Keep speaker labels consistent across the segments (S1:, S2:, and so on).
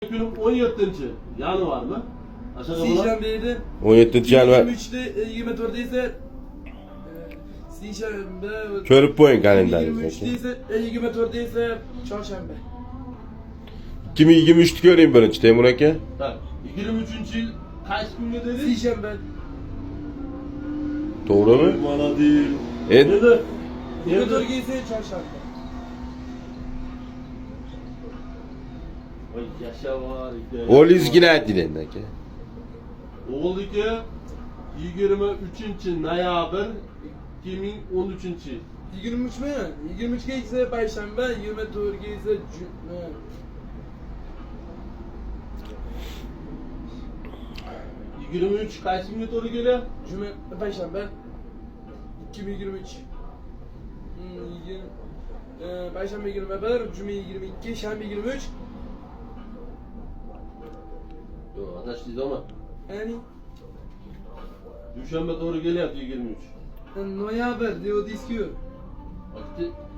S1: Günüm 17. yanvar mı? Aşağı
S2: Seyşembe'ydi.
S3: 17 yanvar.
S2: 23'te 24'te ise Seyşembe.
S3: Körüp koyun kalendarı.
S2: 23'te ise 24'te ise Çarşamba.
S3: 2023'te göreyim birinchi Temur aka.
S1: Ha, 23. yıl kaç günde dedi?
S2: Seyşembe.
S3: Doğru mu?
S1: Bana değil.
S3: Evet.
S1: Dedi.
S2: 24'te ise Çarşamba.
S1: Vay yaşa var.
S3: O lizgine dilen aka.
S1: Oldu ki 23. noyabr 2013.
S2: 23 mi? 23'te ise Perşembe, 24'te ise Cuma.
S1: yıl. 23 kaç gün doğru geliyor?
S2: Cuma, Perşembe. 2023. Perşembe 21, Cuma 22, Şembe 23.
S1: Yok adaş değil ama.
S2: Yani
S1: Düşenbe doğru geliyor 23.
S2: noyabr diyor diyor.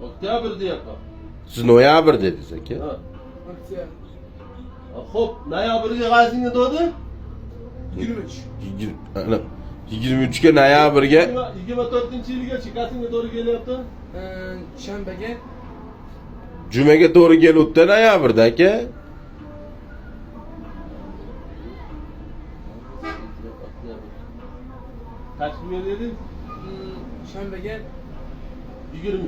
S1: Oktyabr diye yapar.
S3: Siz noyabr dediniz aka.
S1: Ha.
S2: Aktiya.
S1: Hop noyabrga kaç gün doğdu?
S2: 23.
S3: 23'ge noyabrga
S1: 24. yılga çıkasınga doğru geliyordu.
S2: Şembege.
S3: jumaga to'g'ri kelibdi noyabrda aka.
S1: Kaç gün dedin?
S2: Şembege.
S1: 23.
S2: Hı.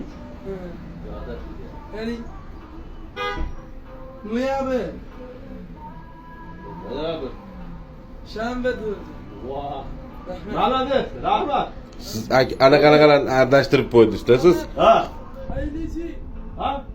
S1: Ya adaş değil.
S2: Yani noyabr.
S1: Noyabr.
S2: Şembe diyor.
S1: Vah. Rahmet, rahmat.
S3: Siz anaqa adashtirib qo'ydingiz-da siz.
S1: Ha.
S2: Ailesi.
S1: Ha?